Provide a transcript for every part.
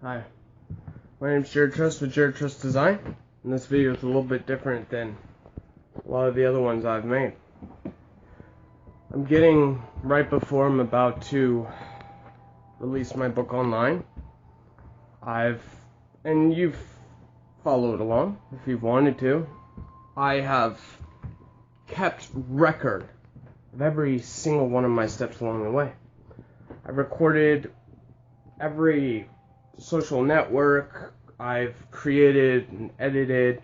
Hi, my name's Jared Trust with Jared Trust Design, and this video is a little bit different than a lot of the other ones I've made. I'm getting right before I'm about to release my book online. And you've followed along if you've wanted to. I have kept record of every single one of my steps along the way. I've recorded every social network I've created and edited,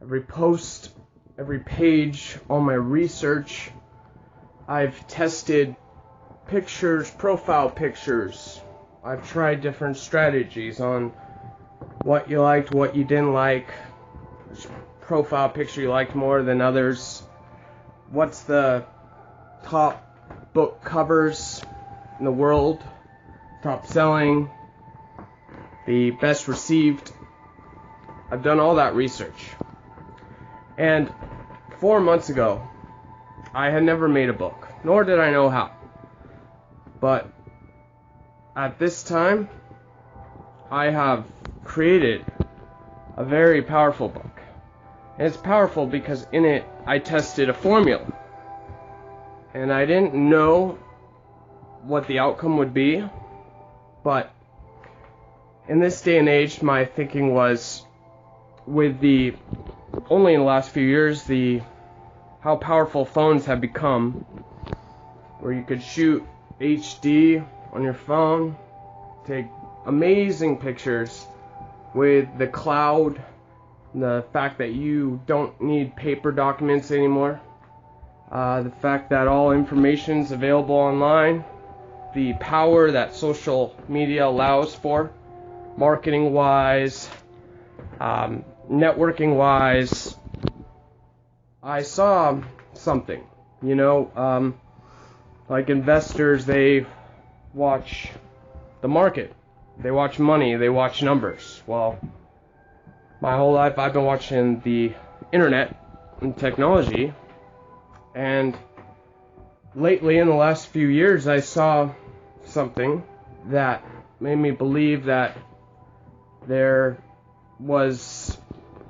every post, every page, all my research. I've tested pictures, profile pictures. I've tried different strategies on what you liked, what you didn't like, which profile picture you liked more than others, what's the top book covers in the world, top selling, the best received. I've done all that research. And 4 months ago, I had never made a book, nor did I know how. But at this time, I have created a very powerful book. And it's powerful because in it, I tested a formula. And I didn't know what the outcome would be, but in this day and age, my thinking was, with only in the last few years, how powerful phones have become, where you could shoot HD on your phone, take amazing pictures with the cloud, the fact that you don't need paper documents anymore, the fact that all information is available online, the power that social media allows for, marketing-wise, networking-wise. I saw something, like investors, they watch the market, they watch money, they watch numbers. Well, my whole life I've been watching the internet and technology, and lately in the last few years I saw something that made me believe that there was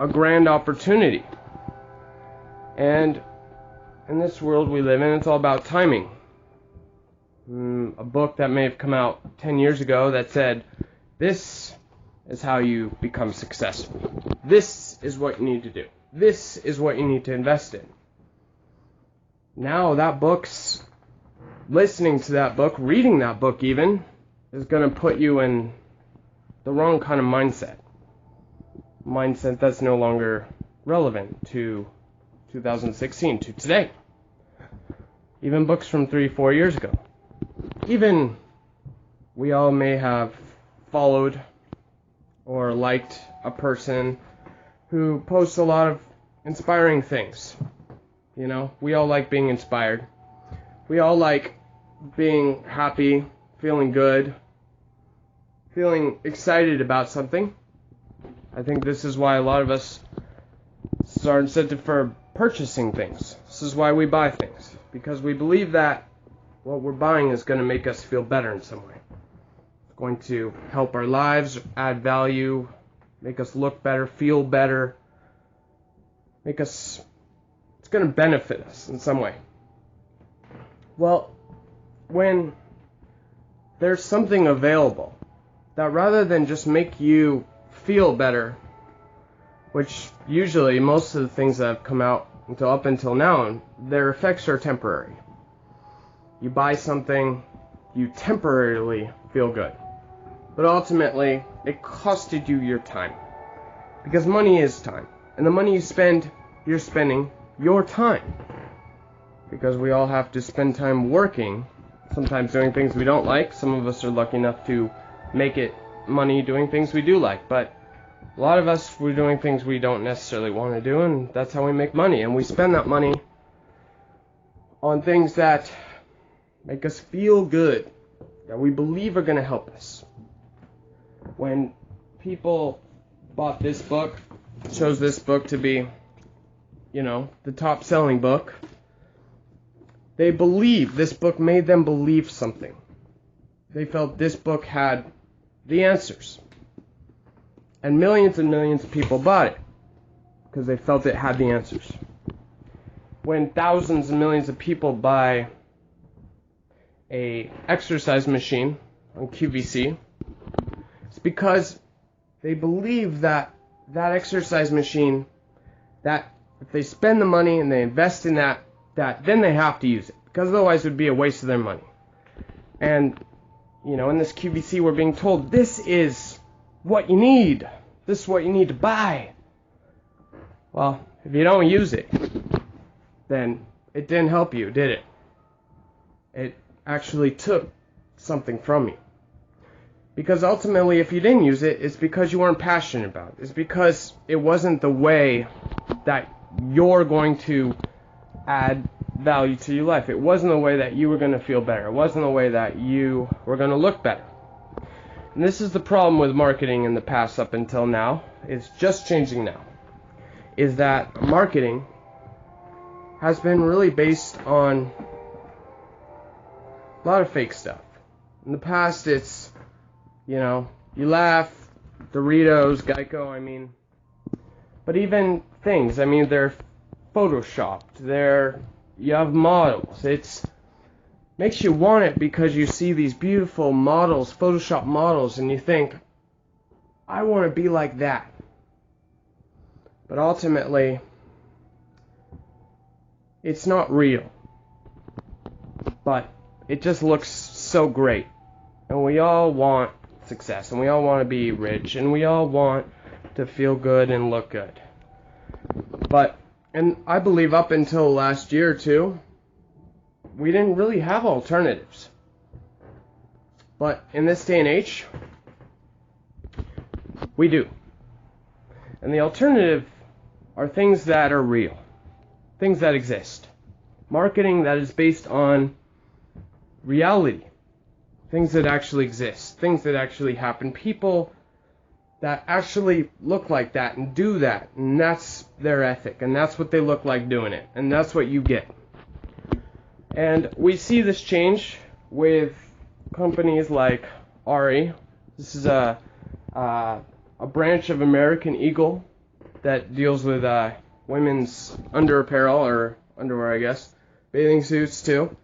a grand opportunity. And in this world we live in, it's all about timing. A book that may have come out 10 years ago that said, this is how you become successful. This is what you need to do. This is what you need to invest in. Now listening to that book, reading that book even, is going to put you in the wrong kind of mindset. Mindset that's no longer relevant to 2016, to today. Even books from 3-4 years ago. Even we all may have followed or liked a person who posts a lot of inspiring things. We all like being inspired. We all like being happy, feeling good, feeling excited about something. I think this is why a lot of us are incentive for purchasing things. This is why we buy things, because we believe that what we're buying is going to make us feel better in some way. It's going to help our lives, add value, make us look better, feel better, it's going to benefit us in some way. Well, when there's something available that rather than just make you feel better, which usually most of the things that have come out up until now, their effects are temporary. You buy something, you temporarily feel good. But ultimately, it costed you your time. Because money is time. And the money you spend, you're spending your time. Because we all have to spend time working, sometimes doing things we don't like. Some of us are lucky enough to make it money doing things we do like. But a lot of us, we're doing things we don't necessarily want to do, and that's how we make money. And we spend that money on things that make us feel good, that we believe are going to help us. When people bought this book, chose this book to be, the top selling book, this book made them believe something. They felt this book had the answers. and millions of people bought it because they felt it had the answers. When thousands and millions of people buy a exercise machine on QVC, it's because they believe that exercise machine, that if they spend the money and they invest in that then they have to use it, because otherwise it would be a waste of their money. And, in this QVC we're being told, this is what you need. This is what you need to buy. Well, if you don't use it, then it didn't help you, did it? It actually took something from you. Because ultimately, if you didn't use it, it's because you weren't passionate about it. It's because it wasn't the way that you're going to add value to your life. It wasn't the way that you were going to feel better. It wasn't the way that you were going to look better. And this is the problem with marketing in the past up until now. It's just changing now. Is that marketing has been really based on a lot of fake stuff. In the past, it's, you laugh, Doritos, Geico, but even things, they're photoshopped, you have models. It makes you want it because you see these beautiful models, Photoshop models, and you think, I want to be like that. But ultimately, it's not real. But it just looks so great. And we all want success, and we all want to be rich, and we all want to feel good and look good. And I believe up until last year or two, we didn't really have alternatives. But in this day and age, we do. And the alternative are things that are real, things that exist. Marketing that is based on reality, things that actually exist, things that actually happen, people that actually look like that and do that, and that's their ethic, and that's what they look like doing it, and that's what you get. And we see this change with companies like Ari. This is a branch of American Eagle that deals with women's underapparel, or underwear, I guess, bathing suits too.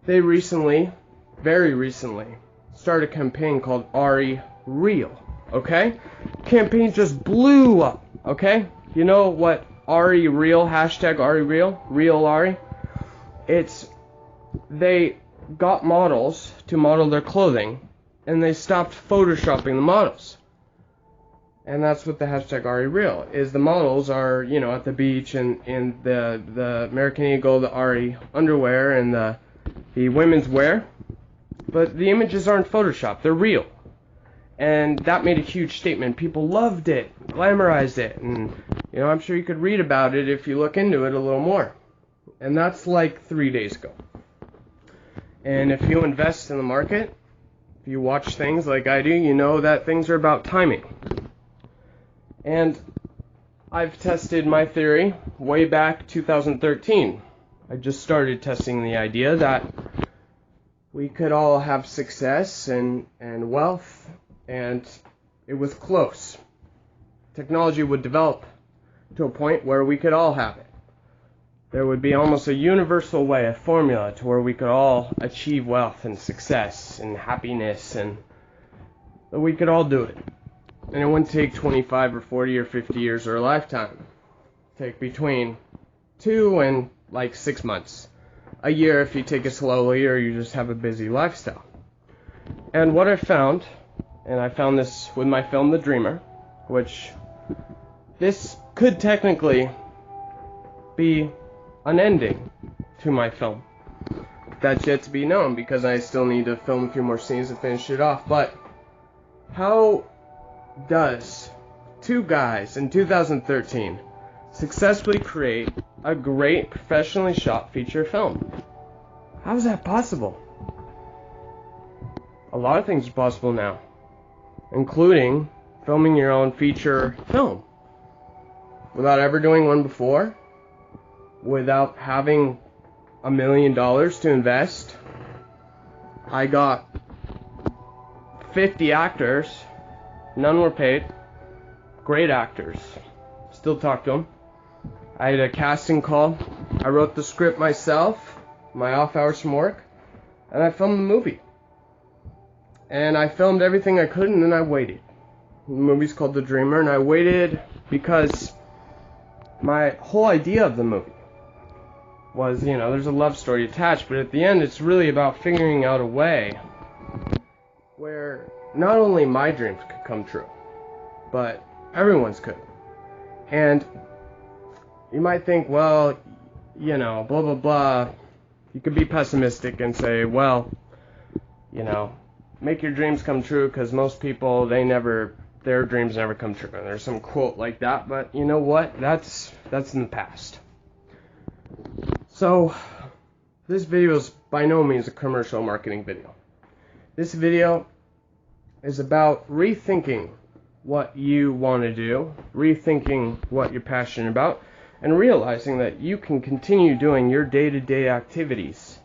They very recently, started a campaign called Ari Real. Okay? Campaign just blew up. Okay? You know what Ari Real, hashtag Ari Real, Real Ari? They got models to model their clothing, and they stopped photoshopping the models. And that's what the hashtag Ari Real is. The models are, at the beach, and in the American Eagle, the Ari underwear, and the women's wear. But the images aren't photoshopped, they're real. And that made a huge statement. People loved it, glamorized it, and I'm sure you could read about it if you look into it a little more. And that's like 3 days ago. And if you invest in the market, if you watch things like I do, you know that things are about timing. And I've tested my theory way back 2013. I just started testing the idea that we could all have success and wealth, and it was close. Technology would develop to a point where we could all have it. There would be almost a universal way, a formula, to where we could all achieve wealth and success and happiness, and that we could all do it. And it wouldn't take 25 or 40 or 50 years or a lifetime. It'd take between 2 and 6 months. A year if you take it slowly or you just have a busy lifestyle. And what I found, and I found this with my film The Dreamer, which this could technically be an ending to my film. That's yet to be known because I still need to film a few more scenes to finish it off. But how does two guys in 2013 successfully create a great professionally shot feature film? How is that possible? A lot of things are possible now, including filming your own feature film without ever doing one before, without having $1 million to invest. I got 50 actors, none were paid, great actors. Still talk to them. I had a casting call. I wrote the script myself, my off hours from work, and I filmed the movie. And I filmed everything I could, and then I waited. The movie's called The Dreamer, and I waited because my whole idea of the movie was, there's a love story attached, but at the end it's really about figuring out a way where not only my dreams could come true, but everyone's could. And you might think, well, blah, blah, blah. You could be pessimistic and say, well, make your dreams come true, because most people, their dreams never come true. And there's some quote like that, but you know what? That's in the past. So, this video is by no means a commercial marketing video. This video is about rethinking what you want to do, rethinking what you're passionate about, and realizing that you can continue doing your day-to-day activities.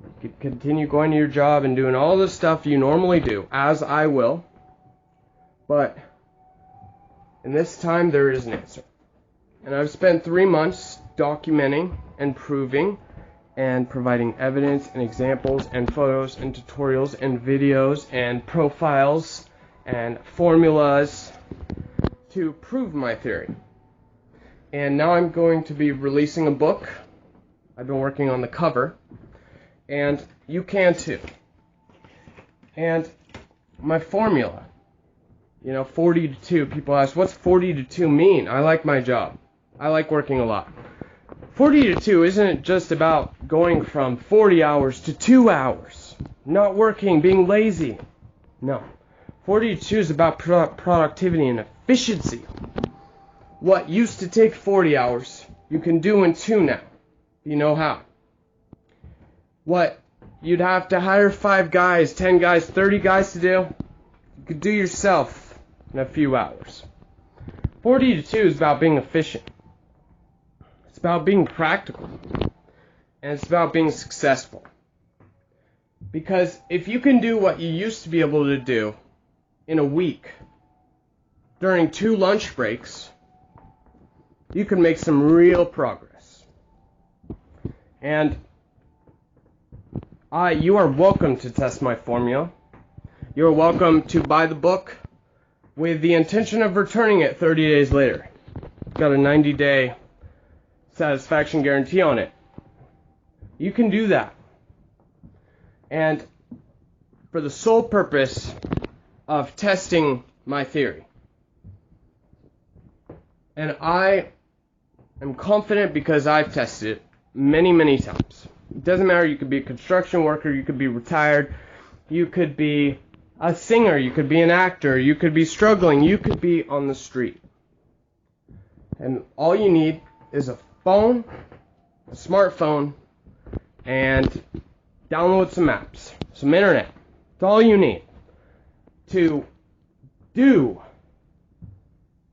You can continue going to your job and doing all the stuff you normally do, as I will, but in this time there is an answer. And I've spent 3 months documenting and proving and providing evidence and examples and photos and tutorials and videos and profiles and formulas to prove my theory. And now I'm going to be releasing a book. I've been working on the cover, and you can too. And my formula, 40 to 2, people ask, what's 40 to 2 mean? I like my job. I like working a lot. 40 to 2 isn't just about going from 40 hours to 2 hours, not working, being lazy. No. 40 to 2 is about productivity and efficiency. What used to take 40 hours, you can do in 2 now. You know how. What you'd have to hire 5 guys, 10 guys, 30 guys to do, you could do yourself in a few hours. 40 to 2 is about being efficient. It's about being practical. And it's about being successful. Because if you can do what you used to be able to do in a week during 2 lunch breaks, you can make some real progress. And you are welcome to test my formula. You are welcome to buy the book with the intention of returning it 30 days later. It's got a 90-day satisfaction guarantee on it. You can do that. And for the sole purpose of testing my theory. And I am confident because I've tested it many, many times. It doesn't matter, you could be a construction worker, you could be retired, you could be a singer, you could be an actor, you could be struggling, you could be on the street. And all you need is a phone, a smartphone, and download some apps, some internet. That's all you need to do,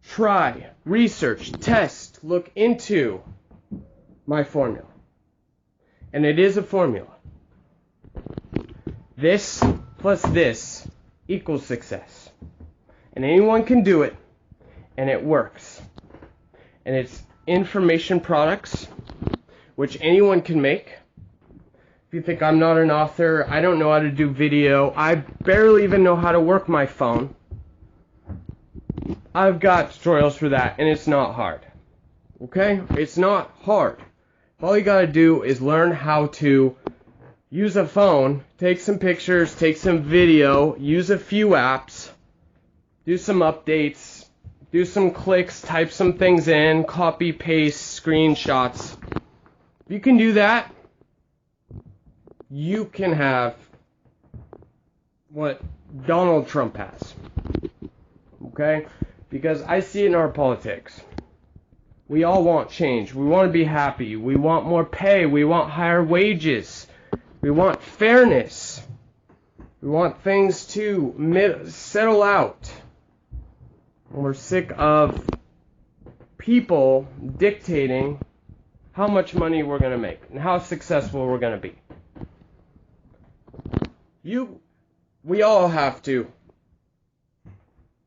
try, research, test, look into my formula. And it is a formula. This plus this equals success. And anyone can do it, and it works. And it's information products, which anyone can make. If you think I'm not an author, I don't know how to do video, I barely even know how to work my phone, I've got tutorials for that, and it's not hard. Okay? It's not hard. All you gotta do is learn how to use a phone, take some pictures, take some video, use a few apps, do some updates, do some clicks, type some things in, copy, paste, screenshots. If you can do that, you can have what Donald Trump has. Okay? Because I see it in our politics. We all want change. We want to be happy. We want more pay. We want higher wages. We want fairness. We want things to settle out. We're sick of people dictating how much money we're going to make and how successful we're going to be. We all have to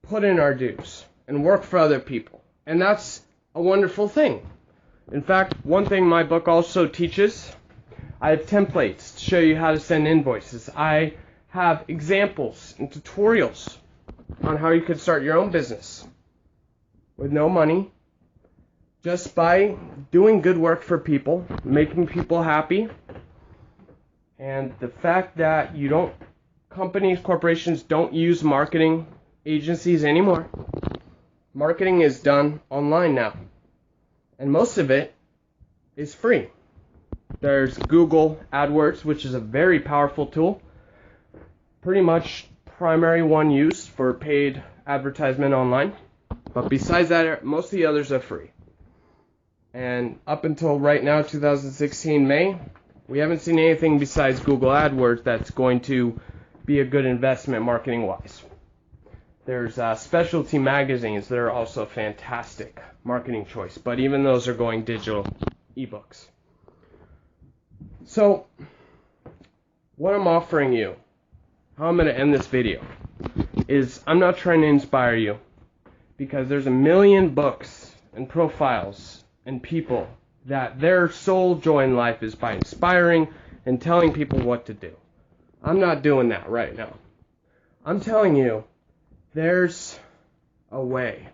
put in our dues. and work for other people. And that's a wonderful thing. In fact, one thing my book also teaches, I have templates to show you how to send invoices. I have examples and tutorials on how you could start your own business with no money, just by doing good work for people, making people happy. And the fact that companies, corporations don't use marketing agencies anymore. Marketing is done online now. And most of it is free. There's Google AdWords, which is a very powerful tool. Pretty much primary one used for paid advertisement online. But besides that, most of the others are free. And up until right now, 2016 May, we haven't seen anything besides Google AdWords that's going to be a good investment marketing-wise. There's specialty magazines that are also a fantastic marketing choice, but even those are going digital ebooks. So, what I'm offering you, how I'm going to end this video, is I'm not trying to inspire you, because there's a million books and profiles and people that their sole joy in life is by inspiring and telling people what to do. I'm not doing that right now. I'm telling you, there's a way.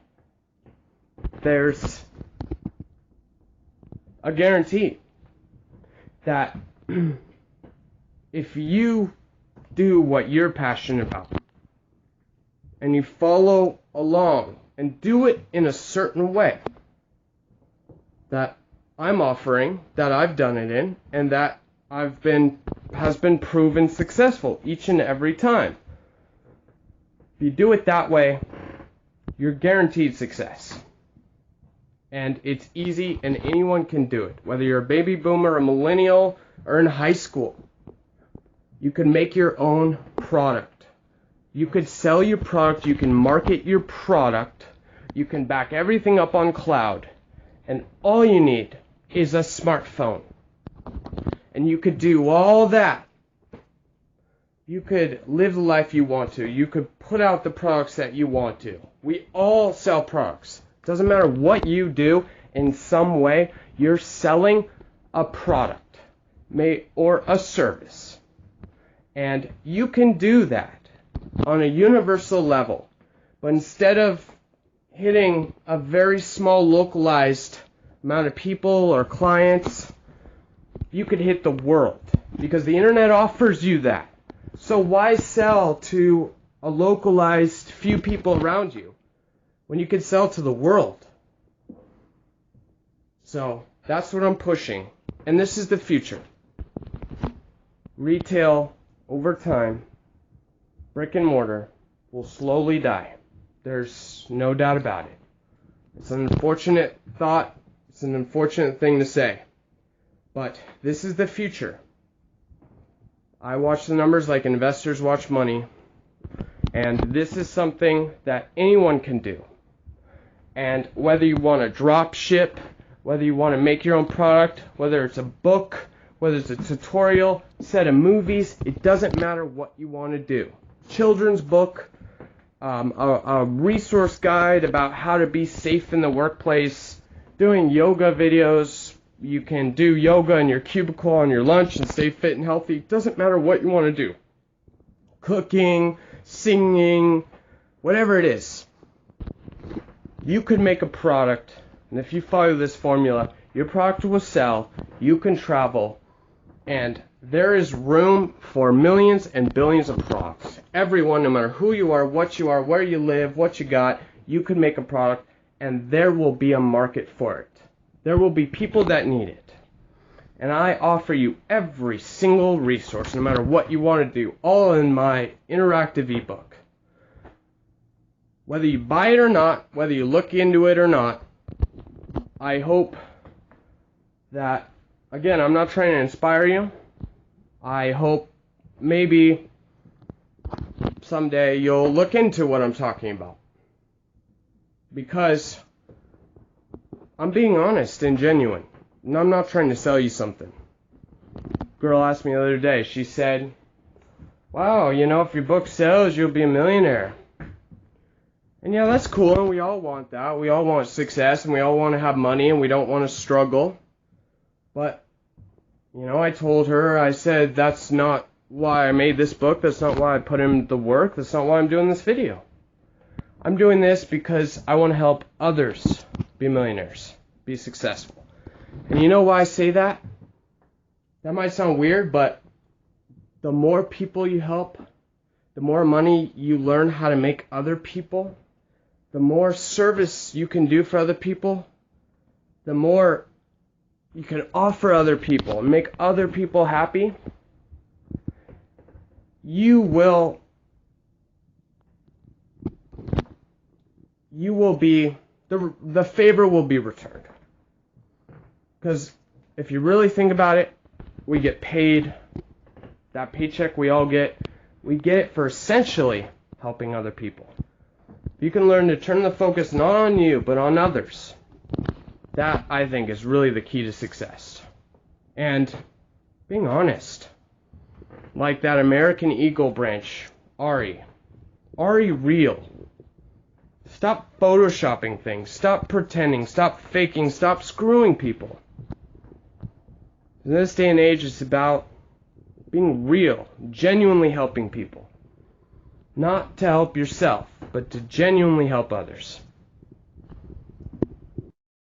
There's a guarantee that if you do what you're passionate about and you follow along and do it in a certain way that I'm offering, that I've done it in, and that has been proven successful each and every time. If you do it that way, you're guaranteed success. And it's easy, and anyone can do it. Whether you're a baby boomer, a millennial, or in high school, you can make your own product. You could sell your product, you can market your product, you can back everything up on cloud, and all you need is a smartphone. And you could do all that. You could live the life you want to. You could put out the products that you want to. We all sell products. Doesn't matter what you do, in some way, you're selling a product or a service. And you can do that on a universal level. But instead of hitting a very small localized amount of people or clients, you could hit the world. Because the internet offers you that. So why sell to a localized few people around you when you could sell to the world? So that's what I'm pushing. And this is the future. Retail, over time, brick and mortar, will slowly die. There's no doubt about it. It's an unfortunate thought. It's an unfortunate thing to say. But this is the future. I watch the numbers like investors watch money. And this is something that anyone can do. And whether you want to drop ship, whether you want to make your own product, whether it's a book, whether it's a tutorial, set of movies, it doesn't matter what you want to do. Children's book, a resource guide about how to be safe in the workplace, doing yoga videos. You can do yoga in your cubicle on your lunch and stay fit and healthy. It doesn't matter what you want to do. Cooking, singing, whatever it is. You could make a product, and if you follow this formula, your product will sell, you can travel, and there is room for millions and billions of products. Everyone, no matter who you are, where you live, what you got, you can make a product, and there will be a market for it. There will be people that need it. And I offer you every single resource, no matter what you want to do, all in my interactive ebook. Whether you buy it or not, whether you look into it or not, I hope that, again, I'm not trying to inspire you. I hope maybe someday you'll look into what I'm talking about. Because I'm being honest and genuine. And I'm not trying to sell you something. Girl asked me the other day, she said, wow, if your book sells, you'll be a millionaire. And yeah, that's cool, and we all want that. We all want success, and we all want to have money, and we don't want to struggle. But, I told her, I said, that's not why I made this book. That's not why I put in the work. That's not why I'm doing this video. I'm doing this because I want to help others be millionaires, be successful. And you know why I say that? That might sound weird, but the more people you help, the more money you learn how to make other people, the more service you can do for other people, the more you can offer other people and make other people happy, you will be, the favor will be returned. Because if you really think about it, we get paid, that paycheck we all get, we get it for essentially helping other people. You can learn to turn the focus not on you, but on others. That, I think, is really the key to success. And being honest. Like that American Eagle branch, Ari. Ari real. Stop photoshopping things. Stop pretending. Stop faking. Stop screwing people. In this day and age, it's about being real, genuinely helping people. Not to help yourself, but to genuinely help others.